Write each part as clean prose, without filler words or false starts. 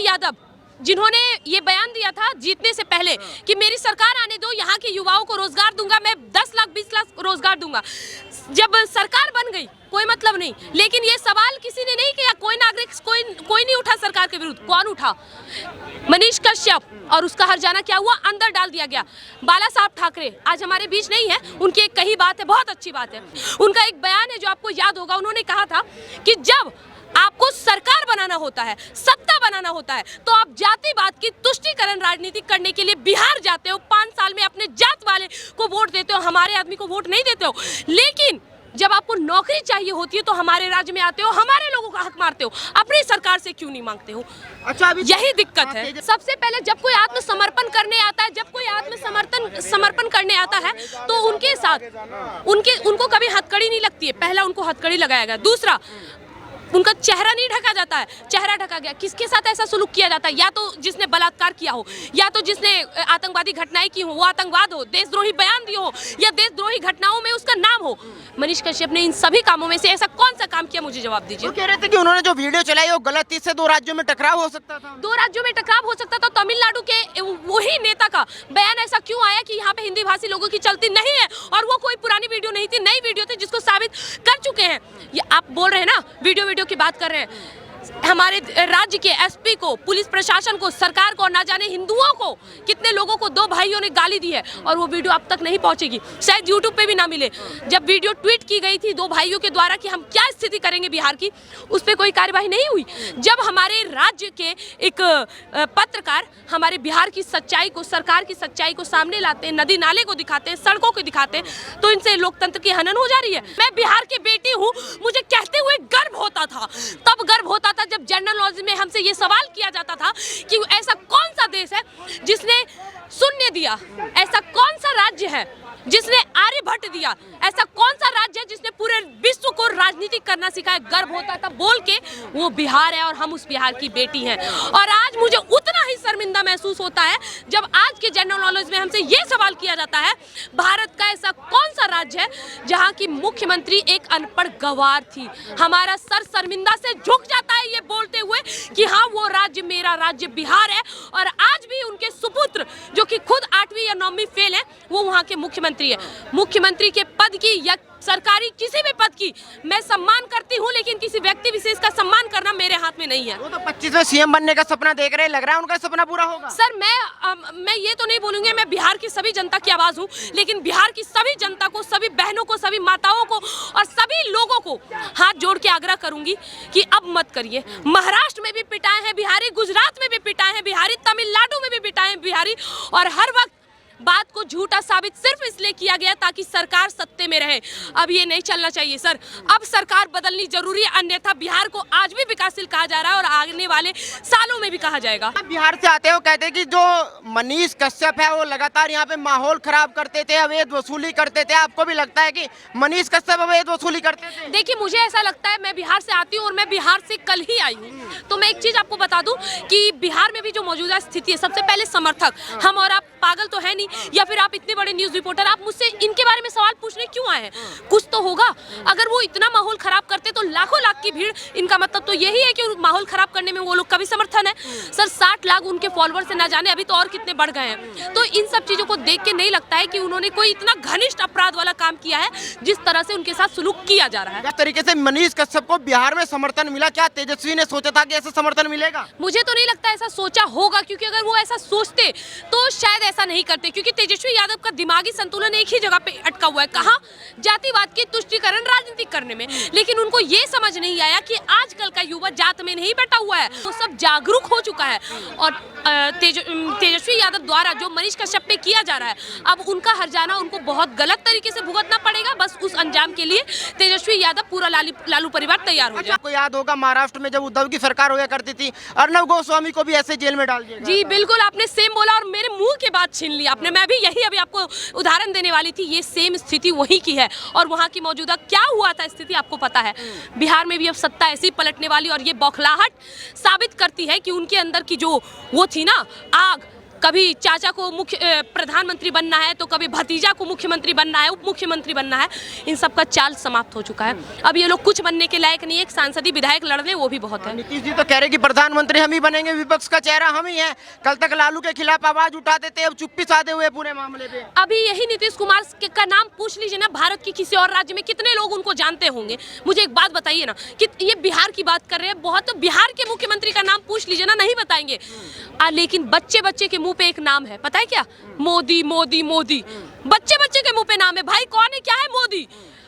तेजस्वी यादव जिन्होंने ये बयान दिया था जीतने से पहले कि मेरी सरकार आने दो, यहाँ के युवाओं को रोजगार दूंगा, मैं 10 लाख 20 लाख रोजगार दूंगा। जब सरकार बन गई कोई मतलब नहीं, लेकिन ये सवाल किसी ने नहीं किया, कोई नागरिक कोई नहीं उठा सरकार के विरुद्ध। कौन उठा? मनीष कश्यप, और उसका हर्जाना क्या हुआ? अंदर डाल दिया गया। बाला साहब ठाकरे आज हमारे बीच नहीं है, उनकी एक कही बात है, बहुत अच्छी बात है। उनका एक बयान है जो आपको याद होगा, उन्होंने कहा था कि जब आपको सरकार बनाना होता है, सत्ता बनाना होता है, तो आप जातिवाद की तुष्टीकरण राजनीति करने के लिए बिहार जाते हो, 5 साल में अपने जात वाले को वोट देते हो, हमारे आदमी को वोट नहीं देते हो। लेकिन जब आपको नौकरी चाहिए होती है तो हमारे राज्य में आते हो, हमारे लोगों का हक मारते हो, अपनी सरकार से क्यों नहीं मांगते हो? अच्छा, अभी यही दिक्कत है। सबसे पहले जब कोई आत्मसमर्पण करने आता है, जब कोई समर्पण करने आता है, तो उनके साथ उनको कभी हथकड़ी नहीं लगती है। पहला उनको हथकड़ी लगाया गया। दूसरा, उनका चेहरा नहीं ढका जाता है, चेहरा ढका गया। किसके साथ ऐसा सुलूक किया जाता है? या तो जिसने बलात्कार किया हो, या तो जिसने आतंकवादी घटनाएं की हो, वो आतंकवाद हो, देशद्रोही बयान दिए हो, या देशद्रोही घटनाओं में उसका नाम हो। मनीष कश्यप ने इन सभी कामों में से ऐसा कौन सा काम किया? मुझे जवाब दीजिए। कह रहे थे कि उन्होंने जो वीडियो चलाई वो गलत थी, इससे 2 राज्यों में टकराव हो सकता था। 2 राज्यों में टकराव हो सकता था। तमिलनाडु के वही नेता का बयान ऐसा क्यों आया कि यहाँ पे हिंदी भाषी लोगों की चलती नहीं है? और वो कोई पुरानी वीडियो नहीं थी, नई वीडियो थी, जिसको साबित कर चुके हैं। ये आप बोल रहे हैं ना, वीडियो की बात कर रहे हैं। हमारे राज्य के एसपी को, पुलिस प्रशासन को, सरकार को, ना जाने हिंदुओं को, कितने लोगों को 2 भाइयों ने गाली दी है, और वो वीडियो अब तक नहीं पहुंचेगी, शायद यूट्यूब पे भी ना मिले। जब वीडियो ट्वीट की गई थी 2 भाइयों के द्वारा कि हम क्या स्थिति करेंगे बिहार की, उस पर कोई कार्यवाही नहीं हुई। जब हमारे राज्य के एक पत्रकार हमारे बिहार की सच्चाई को, सरकार की सच्चाई को सामने लाते हैं, नदी नाले को दिखाते हैं, सड़कों को दिखाते हैं, तो इनसे लोकतंत्र की हनन हो जा रही है। मैं बिहार की बेटी हूँ, मुझे कहते हुए गर्व होता था। तब गर्व होता था जब जनरल नॉलेज में हमसे ये सवाल किया जाता था कि ऐसा कौन सा देश है जिसने शून्य दिया, ऐसा कौन सा राज्य है जिसने आर्यभट्ट दिया, ऐसा कौन सा राज्य है जिसने पूरे विश्व को राजनीति करना सिखाया। गर्व होता था बोल के, वो बिहार है और हम उस बिहार की बेटी हैं। और आज मुझे उतना ही शर्मिंदा महसूस होता है जब आज के जनरल नॉलेज में हमसे ये सवाल किया जाता है, भारत का ऐसा कौन सा राज्य है जहाँ की मुख्यमंत्री एक अनपढ़ गंवार थी। हमारा सर शर्मिंदा से झुक जाता है ये बोलते हुए कि हाँ, वो राज्य मेरा राज्य बिहार है, और आज भी उनके सुपुत्र जो कि खुद 8वीं या 9वीं फेल है, वो वहाँ के मुख्यमंत्री है। मुख्यमंत्री के पद की या सरकारी किसी भी पद की मैं सम्मान करती हूँ, लेकिन किसी व्यक्ति विशेष का सम्मान करना मेरे हाथ में नहीं है। वो तो 25वें सीएम बनने का सपना देख रहे हैं, लग रहा है उनका सपना पूरा होगा। सर, मैं ये तो नहीं बोलूंगी, मैं बिहार की सभी जनता की आवाज हूँ, लेकिन बिहार की सभी जनता को, सभी बहनों को, सभी माताओं को और सभी लोगों को हाथ जोड़ के आग्रह करूंगी कि अब मत करिए। महाराष्ट्र में भी पिटाए हैं बिहारी, गुजरात में भी पिटाए हैं बिहारी, तमिलनाडु में भी पिटाए हैं बिहारी, और हर वक्त बात को झूठा साबित सिर्फ इसलिए किया गया ताकि सरकार सत्ते में रहे। अब ये नहीं चलना चाहिए सर, अब सरकार बदलनी जरूरी है, अन्यथा बिहार को आज भी विकासशील कहा जा रहा है और आने वाले सालों में भी कहा जाएगा। आप बिहार से आते हो, कहते हैं कि जो मनीष कश्यप है वो लगातार यहाँ पे माहौल खराब करते थे, अवैध वसूली करते थे। आपको भी लगता है कि मनीष कश्यप अवैध वसूली करते थे? देखिए, मुझे ऐसा लगता है, मैं बिहार से आती हूँ और मैं बिहार से कल ही आई हूँ, तो मैं एक चीज आपको बता दूं कि बिहार में भी जो मौजूदा स्थिति है, सबसे पहले समर्थक हम, और आप पागल तो है नहीं, या फिर आप इतने बड़े न्यूज रिपोर्टर, आप मुझसे इनके बारे में सवाल पूछने क्यों आए हैं? कुछ तो होगा। अगर वो इतना माहौल खराब करते तो लाखों लाख की भीड़, इनका मतलब तो यही है कि माहौल खराब करने में वो लोग का भी समर्थन है। सर, 60 लाख उनके फॉलोअर्स से ना जाने अभी तो और कितने बढ़ गए हैं। तो इन सब चीजों को देख के नहीं लगता है कि उन्होंने कोई इतना घनिष्ठ अपराध वाला काम किया है जिस तरह से उनके साथ सुलूक किया जा रहा है। जिस तरीके से मनीष कश्यप को बिहार में समर्थन मिला, क्या तेजस्वी ने सोचा था कि ऐसा समर्थन मिलेगा? मुझे तो नहीं लगता ऐसा सोचा होगा, क्योंकि अगर वो ऐसा सोचते तो शायद ऐसा नहीं करते, क्योंकि तेजस्वी यादव का दिमागी संतुलन एक ही जगह पे अटका हुआ है, कहाँ? जातिवाद की तुष्टीकरण राजनीति करने में। लेकिन उनको ये समझ नहीं आया कि आजकल का युवा जात में नहीं बैठा हुआ है, वो सब जागरूक हो चुका है। और तेजस्वी यादव द्वारा जो मनीष कश्यप पे किया जा रहा है, अब उनका हर्जाना उनको बहुत गलत तरीके से भुगतना पड़ेगा। बस उस अंजाम के लिए तेजस्वी यादव, पूरा लालू परिवार तैयार हो जाए। आपको याद होगा महाराष्ट्र में जब उद्धव की सरकार हुआ करती थी, अर्नब गोस्वामी को भी ऐसे जेल में डाल दिया। जी बिल्कुल, आपने सेम बोला और मेरे मुंह की बात छीन ली आपने। मैं भी यही अभी आपको उदाहरण देने वाली थी। ये सेम स्थिति वही की है, और वहाँ की मौजूदा क्या हुआ था स्थिति आपको पता है। बिहार में भी अब सत्ता ऐसी पलटने वाली, और ये बौखलाहट साबित करती है कि उनके अंदर की जो वो थी ना आग, कभी चाचा को प्रधानमंत्री बनना है, तो कभी भतीजा को मुख्यमंत्री बनना है, उप मुख्यमंत्री बनना है। इन सब का चाल समाप्त हो चुका है। अब ये लोग कुछ बनने के लायक नहीं है। एक सांसदी विधायक लड़ ले वो भी बहुत है। नीतीश जी तो कह रहे कि प्रधानमंत्री हम ही बनेंगे, विपक्ष का चेहरा हम ही हैं। कल तक लालू के खिलाफ आवाज उठाते थे, अब चुप्पी साधे हुए पूरे मामले पे। अभी यही नीतीश कुमार का नाम पूछ लीजिए ना, भारत के किसी और राज्य में कितने लोग उनको जानते होंगे। मुझे एक बात बताइए ना कि ये बिहार की बात कर रहे हैं, बहुत, तो बिहार के मुख्यमंत्री का नाम पूछ लीजिए ना, नहीं बताएंगे। लेकिन बच्चे बच्चे के मुंह पे एक नाम है, पता है क्या? मोदी मोदी मोदी। बच्चे बच्चे के मुंह पे नाम है। भाई कौन है, क्या है मोदी?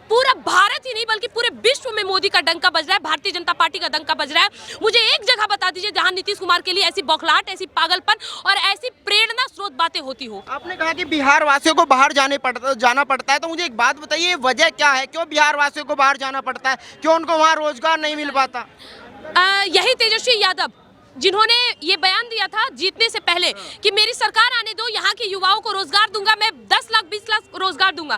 पूरा भारत ही नहीं बल्कि पूरे विश्व में मोदी का डंका बज रहा है, भारतीय जनता पार्टी का डंका बज रहा है। मुझे एक जगह बता दीजिए जहां नीतीश कुमार के लिए ऐसी बौखलाहट, ऐसी पागलपन और ऐसी प्रेरणा स्रोत बातें होती हो। आपने कहा कि बिहार वासियों को बाहर जाना पड़ता है, तो मुझे एक बात बताइए, वजह क्या है? क्यों बिहार वासियों को बाहर जाना पड़ता है? क्यों उनको वहाँ रोजगार नहीं मिल पाता? यही तेजस्वी यादव जिन्होंने ये बयान दिया था जीतने से पहले कि मेरी सरकार आने दो, यहाँ के युवाओं को रोजगार दूंगा, मैं 10 लाख 20 लाख रोजगार दूंगा।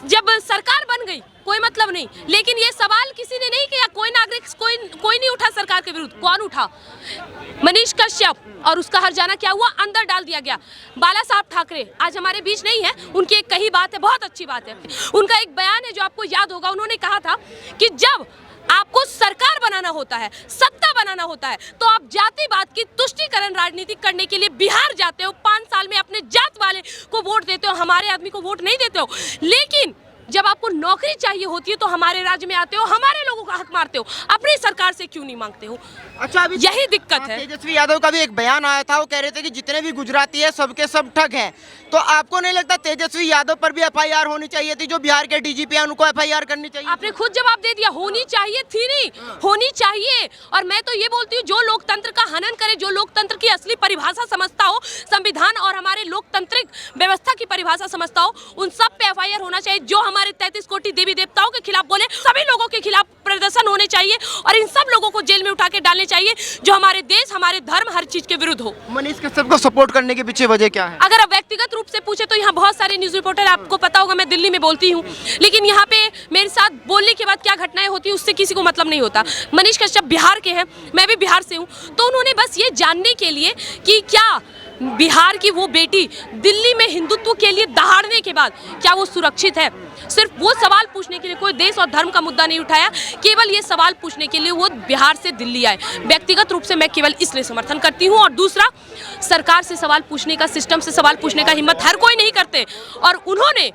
जब सरकार बन गई कोई मतलब नहीं, लेकिन ये सवाल किसी ने नहीं किया। कोई नागरिक कोई नहीं उठा सरकार के विरुद्ध। कौन उठा? मनीष कश्यप। और उसका हर्जाना क्या हुआ? अंदर डाल दिया गया। बाला साहब ठाकरे आज हमारे बीच नहीं है, उनकी एक कही बात है, बहुत अच्छी बात है। उनका एक बयान है जो आपको याद होगा, उन्होंने कहा था कि जब आपको सरकार बनाना होता है, सत्ता बनाना होता है, तो आप जातिवाद की तुष्टीकरण राजनीति करने के लिए बिहार जाते हो, 5 साल में अपने जात वाले को वोट देते हो, हमारे आदमी को वोट नहीं देते हो। लेकिन जब आपको नौकरी चाहिए होती है तो हमारे राज्य में आते हो, हमारे लोगों का हक मारते हो, अपनी सरकार से क्यों नहीं मांगते हो? अच्छा, अभी यही दिक्कत है। तेजस्वी यादव का भी एक बयान आया था, वो कह रहे थे कि जितने भी गुजराती है सबके सब ठग हैं। तो आपको नहीं लगता तेजस्वी यादव पर भी एफआईआर होनी चाहिए थी? जो बिहार के डीजीपी हैं उनको एफआईआर करनी चाहिए। आपने खुद जवाब दे दिया, होनी चाहिए थी नहीं, होनी चाहिए। और मैं तो ये बोलती हूँ, जो लोकतंत्र का हनन करे, जो लोकतंत्र की असली परिभाषा समझता हो, संविधान और हमारे लोकतांत्रिक व्यवस्था की परिभाषा समझता हो, उन सब पे एफआईआर होना चाहिए। जो हमारे 33 कोटि देवी देवताओं के खिलाफ बोले, सभी लोगों के खिलाफ प्रदर्शन होने चाहिए और इन सब लोगों को जेल में उठा के डालने चाहिए जो हमारे देश, हमारे धर्म, हर चीज के विरुद्ध हो। मनीष कश्यप को सपोर्ट करने के पीछे वजह क्या है? अगर आप व्यक्तिगत रूप से पूछे तो यहाँ बहुत सारे न्यूज रिपोर्टर, आपको पता होगा मैं दिल्ली में बोलती हूँ, लेकिन यहाँ पे मेरे साथ बोलने के बाद क्या घटनाएं होती है उससे किसी को मतलब नहीं होता। मनीष कश्यप बिहार के हैं, मैं भी बिहार से हूँ, तो उन्होंने बस ये जानने के लिए कि क्या बिहार की वो बेटी दिल्ली में हिंदुत्व के लिए दहाड़ने के बाद क्या वो सुरक्षित है, सिर्फ वो सवाल पूछने के लिए, कोई देश और धर्म का मुद्दा नहीं उठाया, केवल ये सवाल पूछने के लिए वो बिहार से दिल्ली आए। व्यक्तिगत रूप से मैं केवल इसलिए समर्थन करती हूँ। और दूसरा, सरकार से सवाल पूछने का, सिस्टम से सवाल पूछने का हिम्मत हर कोई नहीं करते, और उन्होंने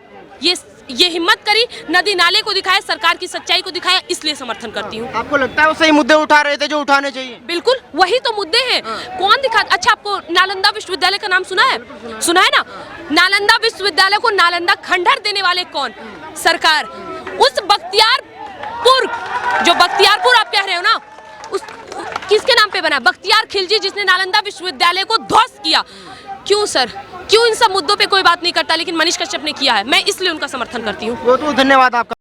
ये हिम्मत करी, नदी नाले को दिखाया, सरकार की सच्चाई को दिखाया, इसलिए समर्थन करती हूँ। आपको लगता है वो सही मुद्दे उठा रहे थे जो उठाने चाहिए? बिल्कुल, वही तो मुद्दे हैं। कौन दिखा? अच्छा, आपको नालंदा विश्वविद्यालय का नाम सुना है? सुना है ना? नालंदा विश्वविद्यालय को नालंदा खंडहर देने वाले कौन? सरकार। उस बख्तियारपुर, जो बख्तियारपुर आप कह रहे हो ना, उस किसके नाम पे बना? बख्तियार खिलजी, जिसने नालंदा विश्वविद्यालय को ध्वस्त किया। क्यों सर, क्यों इन सब मुद्दों पे कोई बात नहीं करता, लेकिन मनीष कश्यप ने किया है। मैं इसलिए उनका समर्थन करती हूँ। बहुत बहुत धन्यवाद आपका।